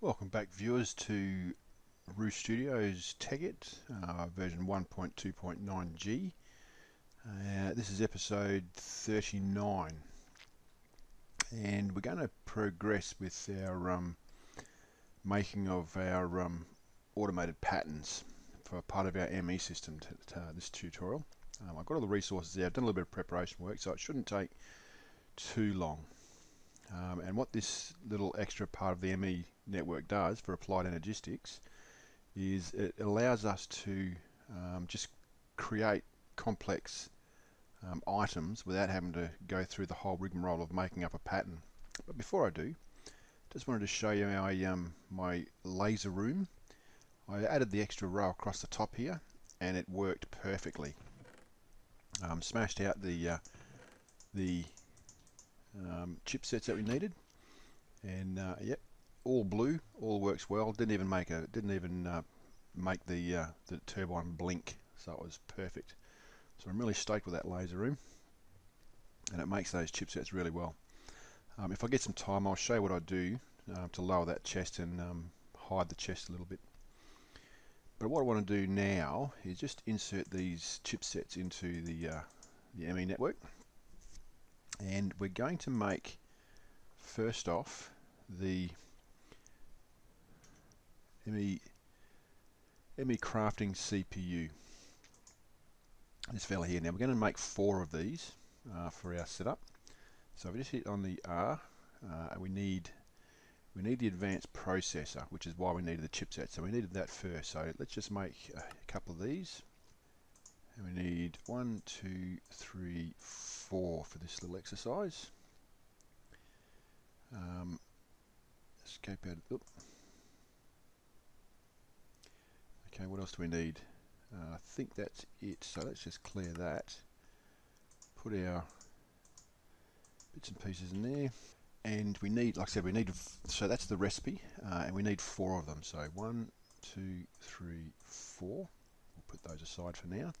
Welcome back, viewers, to Roo Studios Tekkit version 1.2.9G. This is episode 39, and we're going to progress with our making of our automated patterns for part of our ME system. This tutorial, I've got all the resources there. I've done a little bit of preparation work, so it shouldn't take too long. And what this little extra part of the ME network does for applied energistics is it allows us to just create complex items without having to go through the whole rigmarole of making up a pattern. But before I do, just wanted to show you my laser room. I added the extra row across the top here, and it worked perfectly. Smashed out the chipsets that we needed, and yep, all blue, all works well. Didn't even make the turbine blink, so it was perfect. So I'm really stoked with that laser room, and it makes those chipsets really well. If I get some time, I'll show you what I do to lower that chest and hide the chest a little bit. But what I want to do now is just insert these chipsets into the ME network. And we're going to make, first off, the Emmy Crafting Cpu. This fella here. Now we're going to make 4 of these for our setup. So if we just hit on the R, we need the advanced processor, which is why we needed the chipset. So we needed that first. So let's just make a couple of these. And we need 1, 2, 3, 4 for this little exercise. Escape out. Oops. Okay, what else do we need? I think that's it. So let's just clear that. Put our bits and pieces in there. And we need, like I said, so that's the recipe, and we need 4 of them. So 1, 2, 3, 4. We'll put those aside for now.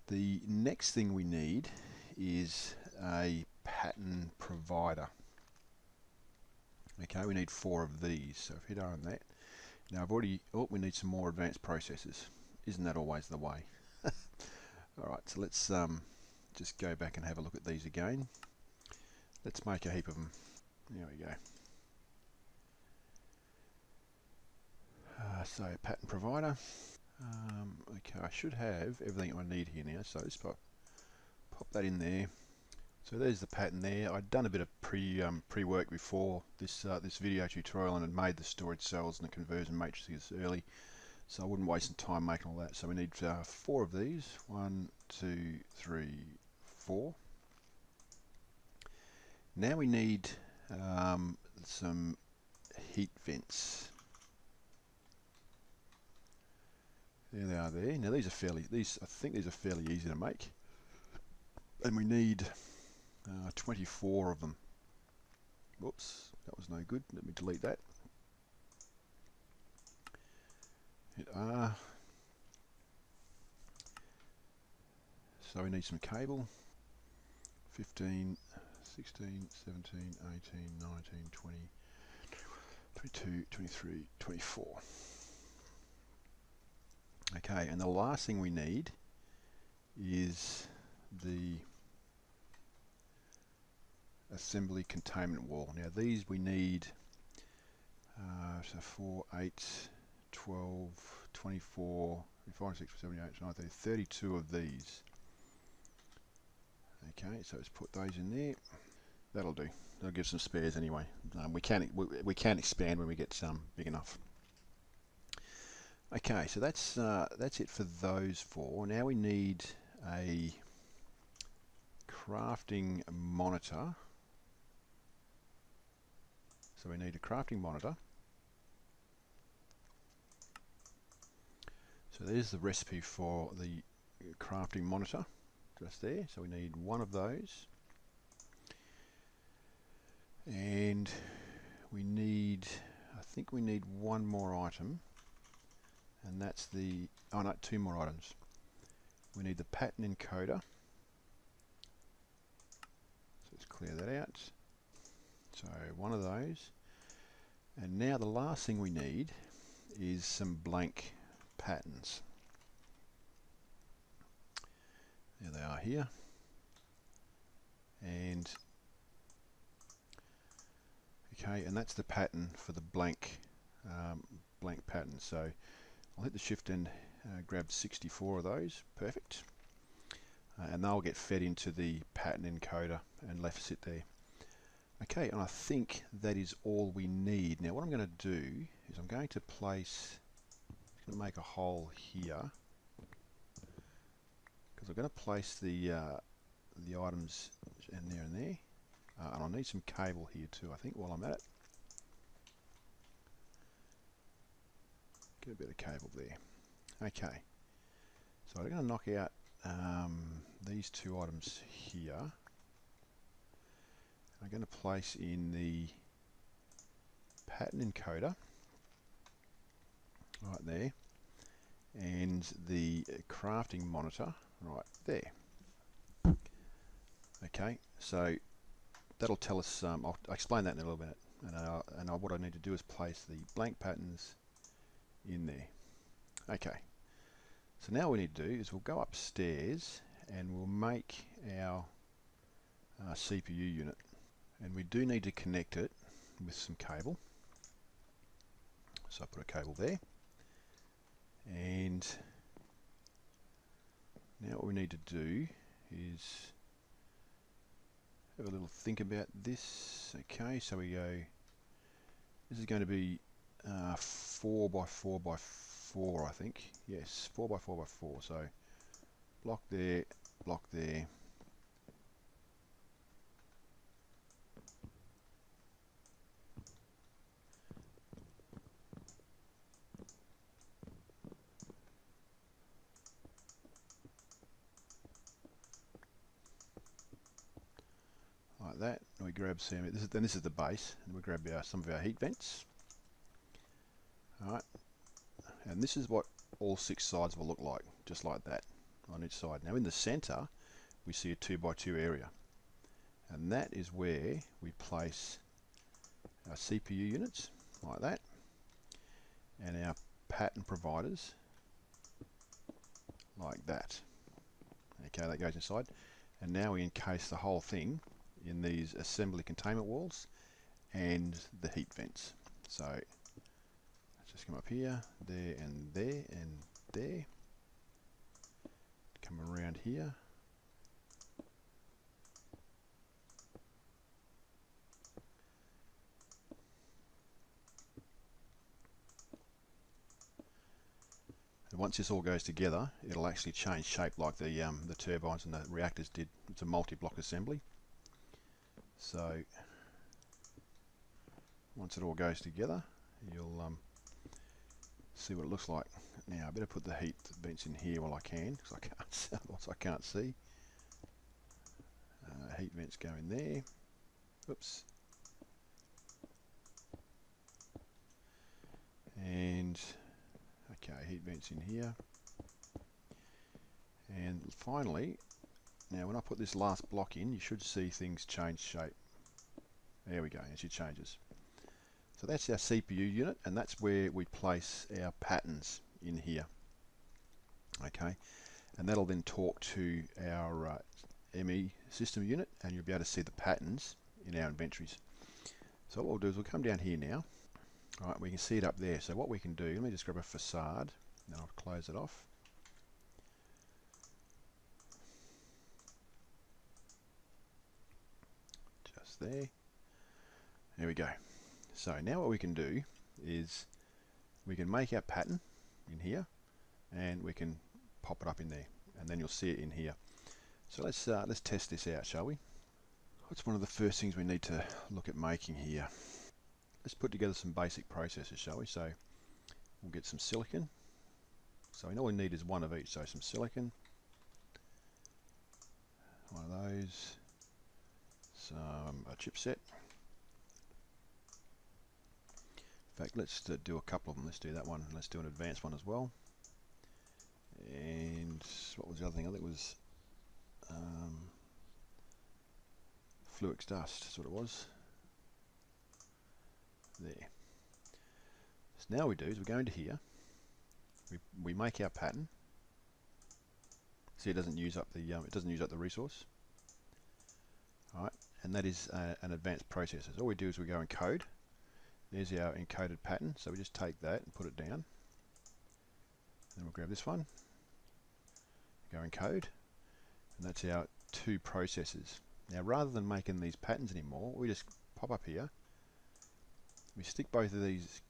The next thing we need is a pattern provider. Okay, we need 4 of these. So if we hit R on that. Now we need some more advanced processors. Isn't that always the way? Alright, so let's just go back and have a look at these again. Let's make a heap of them. There we go. So pattern provider. Okay, I should have everything I need here now, so just pop that in there. So there's the pattern there. I'd done a bit of pre-work before this video tutorial and had made the storage cells and the conversion matrices early, so I wouldn't waste some time making all that. So we need 4 of these. 1, 2, 3, 4. Now we need some heat vents. There they are there. Now I think these are fairly easy to make. And we need 24 of them. Whoops, that was no good. Let me delete that. Hit R. So we need some cable. 15, 16, 17, 18, 19, 20, 22, 23, 24. Okay, and the last thing we need is the assembly containment wall. Now these we need so 4, 8, 12, 24, 5, 6, 7, 8, 9, 30, 32 of these. Okay, so let's put those in there. That'll do. That'll give some spares anyway. We can expand when we get big enough. Okay, so that's it for those 4. Now we need a crafting monitor. So we need a crafting monitor. So there's the recipe for the crafting monitor, just there. So we need 1 of those. And we need, I think we need 1 more item. And that's the, oh no, 2 more items. We need the pattern encoder. So let's clear that out. So 1 of those. And now the last thing we need is some blank patterns. There they are here. And okay, and that's the pattern for the blank pattern. So I'll hit the shift and grab 64 of those. Perfect. And they'll get fed into the pattern encoder and left sit there. Okay, and I think that is all we need. Now what I'm going to do is I'm going to make a hole here, because I'm going to place the items in there and there. And I'll need some cable here too, I think, while I'm at it. Get a bit of cable there. Okay, so I'm going to knock out these two items here. I'm going to place in the pattern encoder right there, and the crafting monitor right there. Okay, so that'll tell us, I'll explain that in a little bit, and what I need to do is place the blank patterns in there. Okay, so now what we need to do is we'll go upstairs and we'll make our CPU unit, and we do need to connect it with some cable. So I put a cable there, and now what we need to do is have a little think about this. Okay, so we go, this is going to be 4 by 4 by 4, I think. Yes, 4 by 4 by 4. So block there, block there. Like that. And we grab some. This is the base, and we grab some of our heat vents. All right, and this is what all 6 sides will look like, just like that on each side. Now in the center, we see a 2 by 2 area, and that is where we place our CPU units, like that, and our pattern providers, like that. Okay, that goes inside, and now we encase the whole thing in these assembly containment walls and the heat vents. So let's just come up here, there and there and there, come around here, and once this all goes together, it'll actually change shape like the turbines and the reactors did. It's a multi-block assembly. So once it all goes together, you'll see what it looks like. Now I better put the heat vents in here while I can, because I can't, otherwise I can't see. Heat vents go in there. Oops. And okay, heat vents in here. And finally, now when I put this last block in, you should see things change shape. There we go, it actually changes. So that's our CPU unit, and that's where we place our patterns in here. Okay, and that'll then talk to our Emmy system unit, and you'll be able to see the patterns in our inventories. So what we'll do is we'll come down here now. Alright, we can see it up there. So what we can do, let me just grab a facade, and I'll close it off. Just there. There we go. So now what we can do is we can make our pattern in here, and we can pop it up in there, and then you'll see it in here. So let's test this out, shall we? What's one of the first things we need to look at making here? Let's put together some basic processes, shall we? So we'll get some silicon. So all we need is one of each. So some silicon, one of those, a chipset. In fact, let's do a couple of them. Let's do that one. Let's do an advanced one as well. And what was the other thing? I think it was Fluix dust. That's what it was. There. So now we do is we go into here, we make our pattern. See, it doesn't use up the resource. All right, and that is an advanced processor. So all we do is we go encode. There's our encoded pattern. So we just take that and put it down. Then we'll grab this one, go encode, and that's our 2 processors. Now, rather than making these patterns anymore, we just pop up here. We stick both of these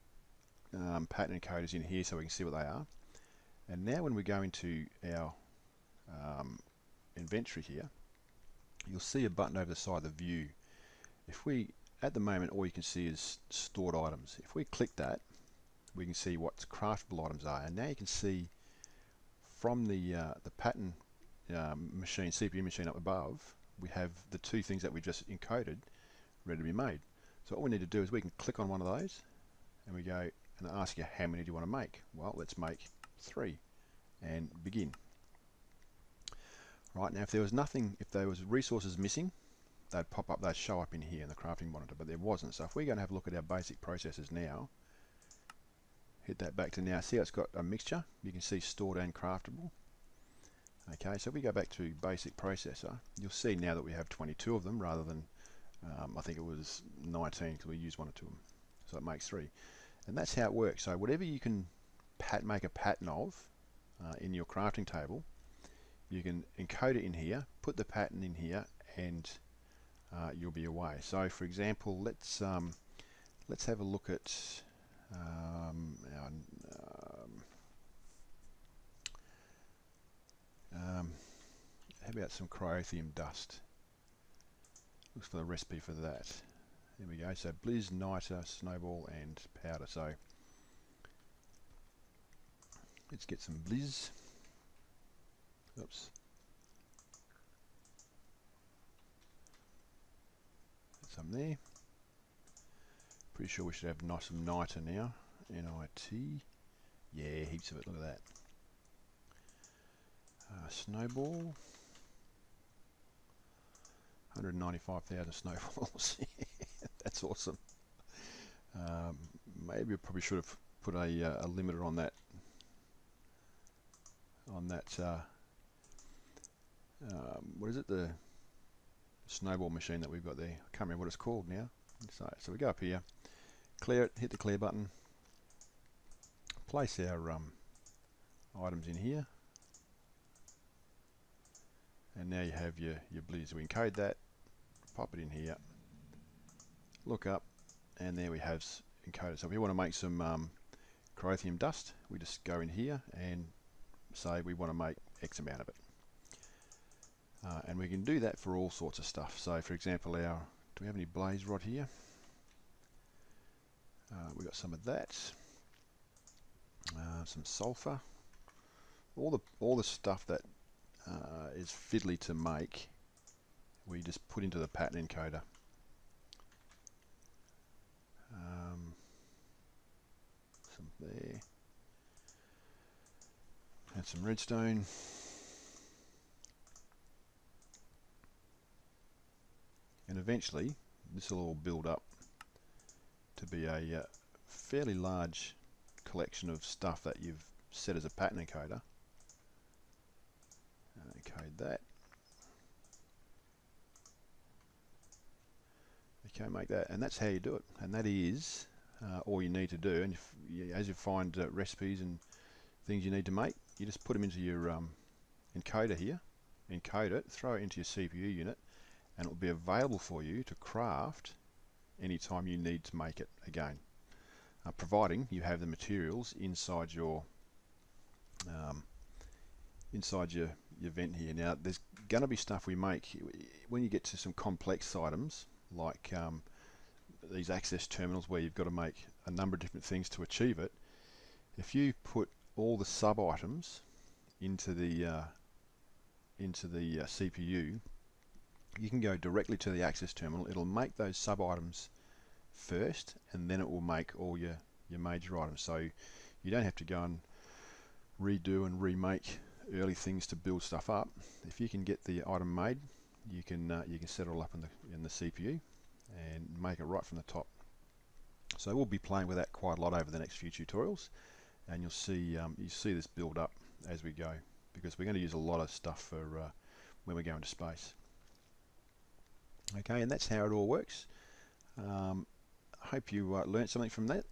pattern encoders in here so we can see what they are. And now when we go into our inventory here, you'll see a button over the side of the view. At the moment, all you can see is stored items. If we click that, we can see what craftable items are. And now you can see from the pattern machine, CPU machine up above, we have the 2 things that we just encoded ready to be made. So what we need to do is we can click on one of those and we go and ask you how many do you want to make. Well, let's make 3 and begin. Right, now if there was resources missing, they'd pop up, they'd show up in here in the crafting monitor, but there wasn't. So if we're going to have a look at our basic processors now, hit that back to now, see how it's got a mixture, you can see stored and craftable. Okay, so if we go back to basic processor, you'll see now that we have 22 of them rather than, I think it was 19 because we used 1 or 2 of them. So it makes 3. And that's how it works. So whatever you can make a pattern of in your crafting table, you can encode it in here, put the pattern in here, and you'll be away. So for example, let's have a look at how about some cryothium dust? Looks for the recipe for that. There we go. So blizz, niter, snowball, and powder. So let's get some blizz. Oops. Some there. Pretty sure we should have some niter now. N-I-T. Yeah, heaps of it. Look at that. Snowball. 195,000 snowballs. That's awesome. Maybe I probably should have put a limiter on that. What is it? The snowball machine that we've got there. I can't remember what it's called now. So we go up here, clear it, hit the clear button, place our items in here, and now you have your blizz. We encode that, pop it in here, look up, and there we have encoded. So if we want to make some cryothium dust, we just go in here and say we want to make X amount of it. And we can do that for all sorts of stuff. So for example, do we have any blaze rod here? We've got some of that, some sulfur, all the stuff that is fiddly to make, we just put into the pattern encoder. Some there, and some redstone. And eventually this will all build up to be a fairly large collection of stuff that you've set as a pattern encoder. Encode that. Okay, make that, and that's how you do it. And that is all you need to do. And as you find recipes and things you need to make, you just put them into your encoder here, encode it, throw it into your CPU unit, and it will be available for you to craft anytime you need to make it again, providing you have the materials inside your vent here. Now there's going to be stuff we make when you get to some complex items like these access terminals where you've got to make a number of different things to achieve it. If you put all the sub items into the CPU, you can go directly to the access terminal. It'll make those sub items first, and then it will make all your major items. So you don't have to go and redo and remake early things to build stuff up. If you can get the item made, you can set it all up in the CPU and make it right from the top. So we'll be playing with that quite a lot over the next few tutorials, and you'll see this build up as we go, because we're going to use a lot of stuff for when we go into space. Okay, and that's how it all works. I hope you learned something from that.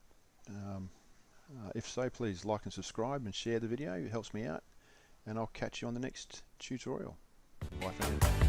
If so, please like and subscribe and share the video. It helps me out, and I'll catch you on the next tutorial. Bye for now.